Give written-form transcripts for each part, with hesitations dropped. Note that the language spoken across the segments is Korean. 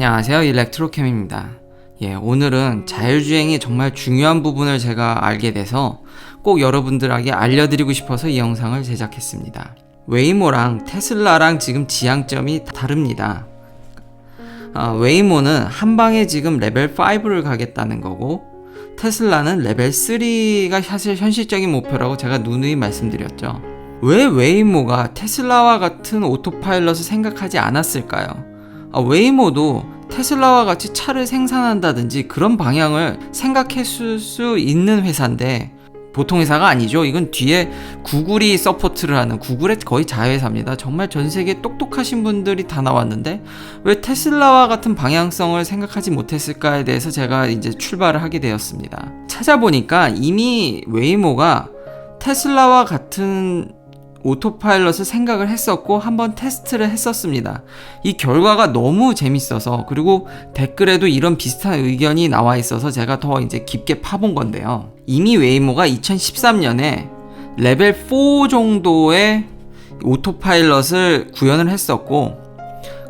안녕하세요, 일렉트로캠입니다. 오늘은 자율주행이 정말 중요한 부분을 제가 알게 돼서 꼭 여러분들에게 알려드리고 싶어서 이 영상을 제작했습니다. 웨이모랑 테슬라랑 지금 지향점이 다릅니다. 웨이모는 한방에 지금 레벨 5를 가겠다는 거고, 테슬라는 레벨 3가 사실 현실적인 목표라고 제가 누누이 말씀드렸죠. 왜 웨이모가 테슬라와 같은 오토파일럿을 생각하지 않았을까요? 웨이모도 테슬라와 같이 차를 생산한다든지 그런 방향을 생각했을 수 있는 회사인데, 보통 회사가 아니죠. 이건 뒤에 구글이 서포트를 하는, 구글의 거의 자회사입니다. 정말 전 세계 똑똑하신 분들이 다 나왔는데 왜 테슬라와 같은 방향성을 생각하지 못했을까에 대해서 제가 이제 출발을 하게 되었습니다. 찾아보니까 이미 웨이모가 테슬라와 같은 오토파일럿을 생각을 했었고 한번 테스트를 했었습니다. 이 결과가 너무 재밌어서, 그리고 댓글에도 이런 비슷한 의견이 나와 있어서 제가 더 이제 깊게 파본 건데요. 이미 웨이모가 2013년에 레벨 4 정도의 오토파일럿을 구현을 했었고,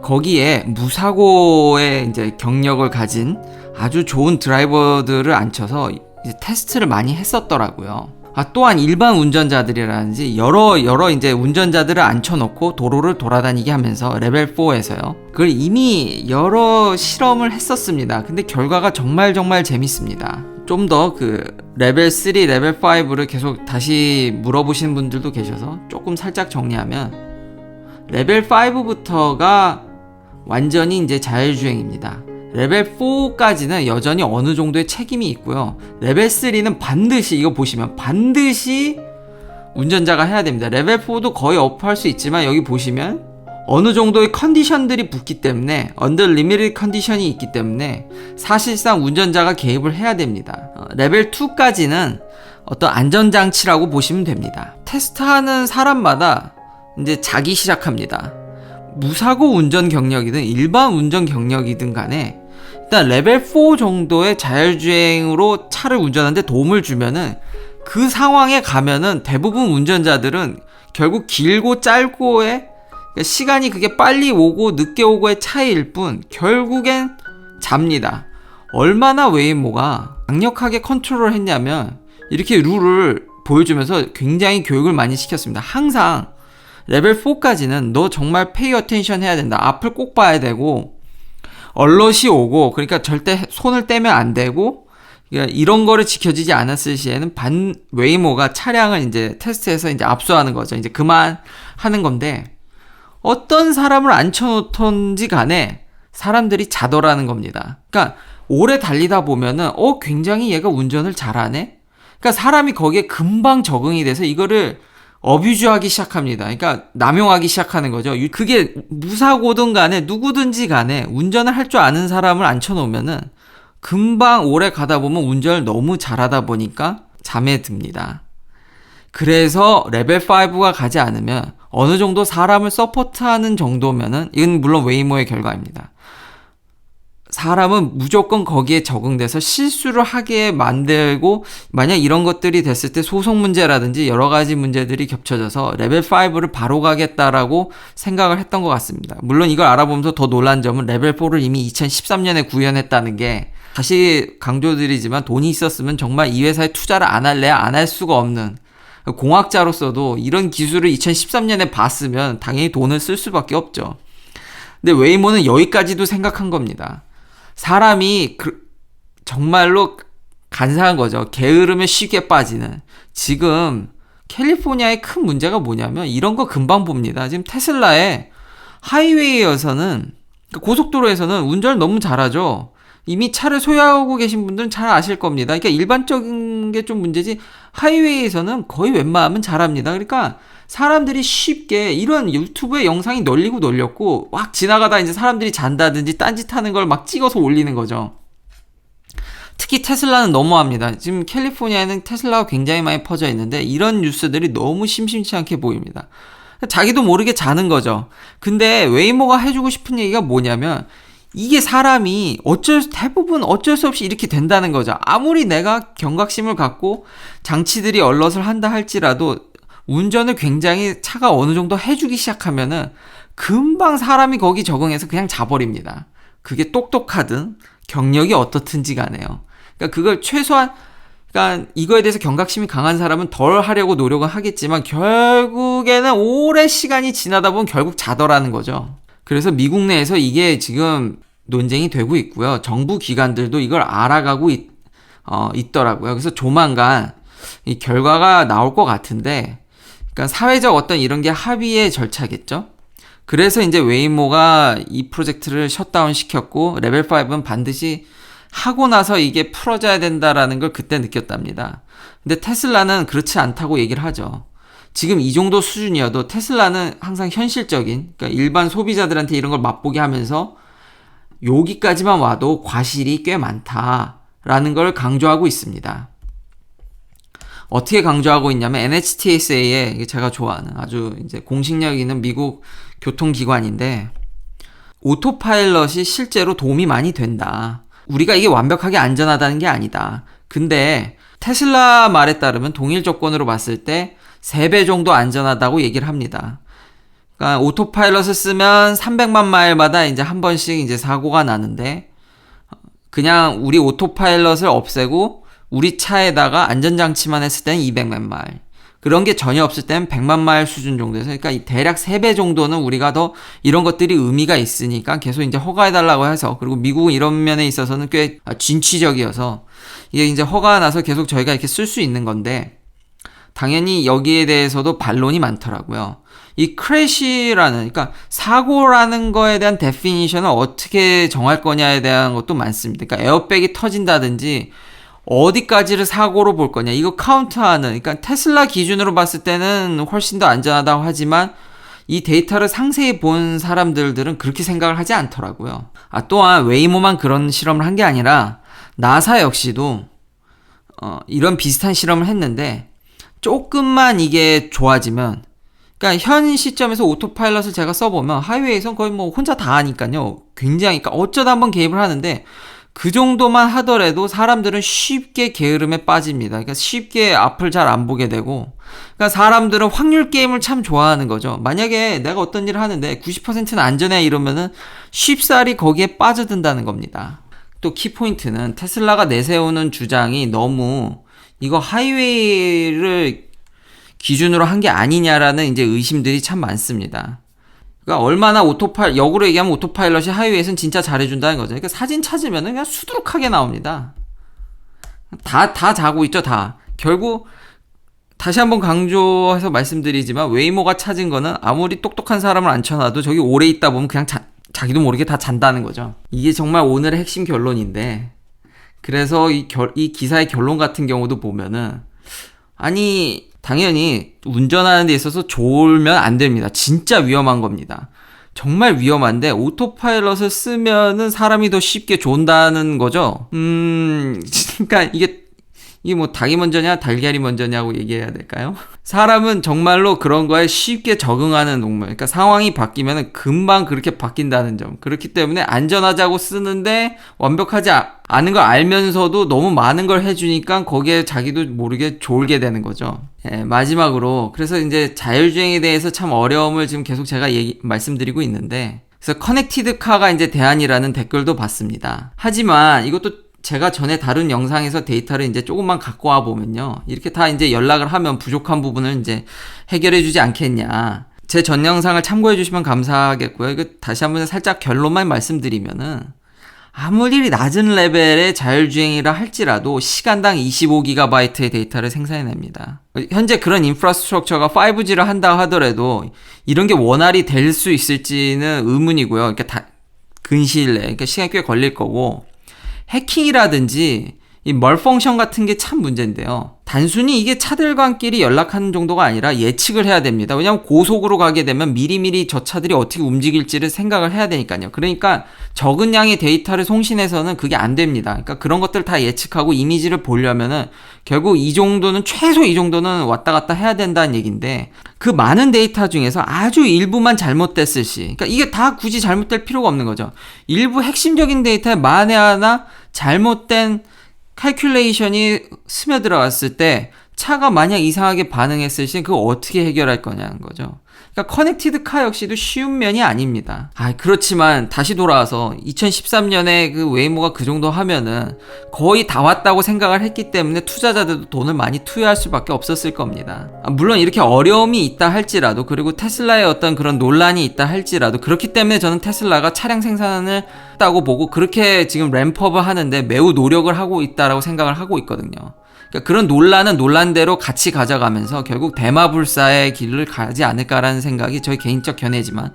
거기에 무사고의 이제 경력을 가진 아주 좋은 드라이버들을 앉혀서 이제 테스트를 많이 했었더라고요. 또한 일반 운전자들이라든지 여러 이제 운전자들을 앉혀놓고 도로를 돌아다니게 하면서 레벨 4에서요. 그걸 이미 여러 실험을 했었습니다. 근데 결과가 정말 재밌습니다. 좀 더 그 레벨 3, 레벨 5를 계속 다시 물어보시는 분들도 계셔서 조금 살짝 정리하면, 레벨 5부터가 완전히 이제 자율주행입니다. 레벨 4까지는 여전히 어느 정도의 책임이 있고요. 레벨 3는 반드시, 이거 보시면 반드시 운전자가 해야 됩니다. 레벨 4도 거의 어프할 수 있지만 여기 보시면 어느 정도의 컨디션들이 붙기 때문에, 언더 리미티드 컨디션이 있기 때문에 사실상 운전자가 개입을 해야 됩니다. 레벨 2까지는 어떤 안전장치라고 보시면 됩니다. 테스트하는 사람마다 이제 자기 시작합니다. 무사고 운전 경력이든 일반 운전 경력이든 간에 일단 레벨 4 정도의 자율주행으로 차를 운전하는데 도움을 주면은, 그 상황에 가면은 대부분 운전자들은 결국 길고 짧고의 시간이 그게 빨리 오고 늦게 오고의 차이일 뿐 결국엔 잡니다. 얼마나 웨이모가 강력하게 컨트롤을 했냐면, 이렇게 룰을 보여주면서 굉장히 교육을 많이 시켰습니다. 항상 레벨 4까지는 너 정말 페이 어텐션 해야 된다. 앞을 꼭 봐야 되고, 얼럿이 오고, 그러니까 절대 손을 떼면 안 되고, 이런 거를 지켜지지 않았을 시에는 웨이모가 차량을 이제 테스트해서 이제 압수하는 거죠. 이제 그만 하는 건데, 어떤 사람을 앉혀놓던지 간에 사람들이 자더라는 겁니다. 그러니까 오래 달리다 보면은 굉장히 얘가 운전을 잘하네? 그러니까 사람이 거기에 금방 적응이 돼서 이거를 어뷰즈하기 시작합니다. 그러니까 남용하기 시작하는 거죠. 그게 무사고든 간에 누구든지 간에 운전을 할 줄 아는 사람을 앉혀놓으면은 금방 오래 가다 보면 운전을 너무 잘하다 보니까 잠에 듭니다. 그래서 레벨 5가 가지 않으면, 어느 정도 사람을 서포트하는 정도면은, 이건 물론 웨이모의 결과입니다. 사람은 무조건 거기에 적응돼서 실수를 하게 만들고, 만약 이런 것들이 됐을 때 소송 문제라든지 여러 가지 문제들이 겹쳐져서 레벨 5를 바로 가겠다라고 생각을 했던 것 같습니다. 물론 이걸 알아보면서 더 놀란 점은 레벨 4를 이미 2013년에 구현했다는 게, 다시 강조드리지만 돈이 있었으면 정말 이 회사에 투자를 안 할래야 안 할 수가 없는, 공학자로서도 이런 기술을 2013년에 봤으면 당연히 돈을 쓸 수밖에 없죠. 근데 웨이모는 여기까지도 생각한 겁니다. 사람이 정말로 간사한 거죠. 게으르면 쉽게 빠지는. 지금 캘리포니아의 큰 문제가 뭐냐면, 이런 거 금방 봅니다. 지금 테슬라의 하이웨이에서는, 고속도로에서는 운전을 너무 잘하죠. 이미 차를 소유하고 계신 분들은 잘 아실 겁니다. 그러니까 일반적인 게 좀 문제지, 하이웨이에서는 거의 웬만하면 잘합니다. 그러니까 사람들이 쉽게, 이런 유튜브에 영상이 널렸고 막 지나가다 이제 사람들이 잔다든지 딴짓하는 걸 막 찍어서 올리는 거죠. 특히 테슬라는 너무합니다. 지금 캘리포니아에는 테슬라가 굉장히 많이 퍼져 있는데 이런 뉴스들이 너무 심심치 않게 보입니다. 자기도 모르게 자는 거죠. 근데 웨이모가 해주고 싶은 얘기가 뭐냐면, 이게 사람이 대부분 어쩔 수 없이 이렇게 된다는 거죠. 아무리 내가 경각심을 갖고 장치들이 얼럿을 한다 할지라도 운전을 굉장히 차가 어느 정도 해주기 시작하면은 금방 사람이 거기 적응해서 그냥 자버립니다. 그게 똑똑하든 경력이 어떻든지 가네요. 그러니까 그걸 최소한, 그러니까 이거에 대해서 경각심이 강한 사람은 덜 하려고 노력은 하겠지만 결국에는 오랜 시간이 지나다 보면 결국 자더라는 거죠. 그래서 미국 내에서 이게 지금 논쟁이 되고 있고요. 정부 기관들도 이걸 알아가고 있더라고요. 그래서 조만간 이 결과가 나올 것 같은데, 그러니까 사회적 어떤 이런 게 합의의 절차겠죠. 그래서 이제 웨이모가 이 프로젝트를 셧다운 시켰고 레벨 5는 반드시 하고 나서 이게 풀어져야 된다라는 걸 그때 느꼈답니다. 근데 테슬라는 그렇지 않다고 얘기를 하죠. 지금 이 정도 수준이어도 테슬라는 항상 현실적인, 그러니까 일반 소비자들한테 이런 걸 맛보게 하면서 여기까지만 와도 과실이 꽤 많다라는 걸 강조하고 있습니다. 어떻게 강조하고 있냐면 NHTSA에 제가 좋아하는 아주 이제 공식력 있는 미국 교통기관인데, 오토파일럿이 실제로 도움이 많이 된다. 우리가 이게 완벽하게 안전하다는 게 아니다. 근데 테슬라 말에 따르면 동일 조건으로 봤을 때 3배 정도 안전하다고 얘기를 합니다. 그러니까 오토파일럿을 쓰면 300만 마일마다 이제 한 번씩 이제 사고가 나는데, 그냥 우리 오토파일럿을 없애고 우리 차에다가 안전장치만 했을 때는 200만 마일. 그런 게 전혀 없을 때는 100만 마일 수준 정도에서, 그러니까 대략 3배 정도는 우리가 더 이런 것들이 의미가 있으니까 계속 이제 허가해달라고 해서, 그리고 미국은 이런 면에 있어서는 꽤 진취적이어서 이게 이제 허가가 나서 계속 저희가 이렇게 쓸 수 있는 건데, 당연히 여기에 대해서도 반론이 많더라고요. 이 크래시라는, 그러니까 사고라는 거에 대한 데피니션을 어떻게 정할 거냐에 대한 것도 많습니다. 그러니까 에어백이 터진다든지 어디까지를 사고로 볼 거냐, 이거 카운트하는, 그러니까 테슬라 기준으로 봤을 때는 훨씬 더 안전하다고 하지만 이 데이터를 상세히 본 사람들은 그렇게 생각을 하지 않더라고요. 또한 웨이모만 그런 실험을 한 게 아니라 나사 역시도 이런 비슷한 실험을 했는데, 조금만 이게 좋아지면, 그러니까 현 시점에서 오토파일럿을 제가 써보면 하이웨이에선 거의 뭐 혼자 다 하니까요. 굉장히, 그러니까 어쩌다 한번 개입을 하는데 그 정도만 하더라도 사람들은 쉽게 게으름에 빠집니다. 그러니까 쉽게 앞을 잘 안 보게 되고, 그러니까 사람들은 확률 게임을 참 좋아하는 거죠. 만약에 내가 어떤 일을 하는데 90%는 안전해 이러면은 쉽사리 거기에 빠져든다는 겁니다. 또 키포인트는 테슬라가 내세우는 주장이 너무 이거 하이웨이를 기준으로 한 게 아니냐라는 이제 의심들이 참 많습니다. 그러니까 얼마나 역으로 얘기하면 오토파일럿이 하이웨이에서는 진짜 잘해준다는 거죠. 그러니까 사진 찾으면 그냥 수두룩하게 나옵니다. 다 자고 있죠, 다. 결국 다시 한번 강조해서 말씀드리지만 웨이모가 찾은 거는 아무리 똑똑한 사람을 앉혀놔도 저기 오래 있다 보면 그냥 자기도 모르게 다 잔다는 거죠. 이게 정말 오늘의 핵심 결론인데, 그래서 이 기사의 결론 같은 경우도 보면은, 아니 당연히 운전하는 데 있어서 졸면 안 됩니다. 진짜 위험한 겁니다. 정말 위험한데 오토파일럿을 쓰면은 사람이 더 쉽게 존다는 거죠. 그러니까 이게 뭐 닭이 먼저냐 달걀이 먼저냐고 얘기해야 될까요? 사람은 정말로 그런 거에 쉽게 적응하는 동물. 그러니까 상황이 바뀌면 금방 그렇게 바뀐다는 점. 그렇기 때문에 안전하자고 쓰는데 완벽하지 않은 걸 알면서도 너무 많은 걸 해주니까 거기에 자기도 모르게 졸게 되는 거죠. 예, 마지막으로 그래서 이제 자율주행에 대해서 참 어려움을 지금 계속 제가 말씀드리고 있는데, 그래서 커넥티드 카가 이제 대안이라는 댓글도 봤습니다. 하지만 이것도 제가 전에 다룬 영상에서 데이터를 이제 조금만 갖고 와 보면요, 이렇게 다 이제 연락을 하면 부족한 부분을 이제 해결해 주지 않겠냐. 제 전 영상을 참고해 주시면 감사하겠고요. 이거 다시 한번 살짝 결론만 말씀드리면은, 아무리 낮은 레벨의 자율주행이라 할지라도 시간당 25GB의 데이터를 생산해냅니다. 현재 그런 인프라스트럭처가 5G를 한다 하더라도 이런 게 원활히 될 수 있을지는 의문이고요. 그러니까 근시일 내에, 그러니까 시간이 꽤 걸릴 거고, 해킹이라든지 이 멀펑션 같은 게 참 문제인데요. 단순히 이게 차들과끼리 연락하는 정도가 아니라 예측을 해야 됩니다. 왜냐하면 고속으로 가게 되면 미리미리 저 차들이 어떻게 움직일지를 생각을 해야 되니까요. 그러니까 적은 양의 데이터를 송신해서는 그게 안 됩니다. 그러니까 그런 것들 다 예측하고 이미지를 보려면은 결국 최소 이 정도는 왔다 갔다 해야 된다는 얘기인데, 그 많은 데이터 중에서 아주 일부만 잘못됐을 시, 그러니까 이게 다 굳이 잘못될 필요가 없는 거죠. 일부 핵심적인 데이터에 만에 하나 잘못된 칼큘레이션이 스며들어왔을 때 차가 만약 이상하게 반응했을 시 그거 어떻게 해결할 거냐는 거죠. 그러니까 커넥티드 카 역시도 쉬운 면이 아닙니다. 그렇지만 다시 돌아와서 2013년에 그 웨이모가 그 정도 하면은 거의 다 왔다고 생각을 했기 때문에 투자자들도 돈을 많이 투여할 수밖에 없었을 겁니다. 물론 이렇게 어려움이 있다 할지라도, 그리고 테슬라의 어떤 그런 논란이 있다 할지라도, 그렇기 때문에 저는 테슬라가 차량 생산을 했다고 보고 그렇게 지금 램프업을 하는데 매우 노력을 하고 있다라고 생각을 하고 있거든요. 그러니까 그런 논란은 논란대로 같이 가져가면서 결국 대마불사의 길을 가지 않을까라는 생각이 저희 개인적 견해지만,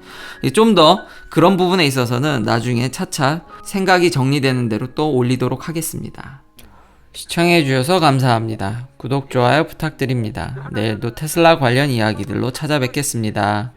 좀 더 그런 부분에 있어서는 나중에 차차 생각이 정리되는 대로 또 올리도록 하겠습니다. 시청해주셔서 감사합니다. 구독, 좋아요 부탁드립니다. 내일도 테슬라 관련 이야기들로 찾아뵙겠습니다.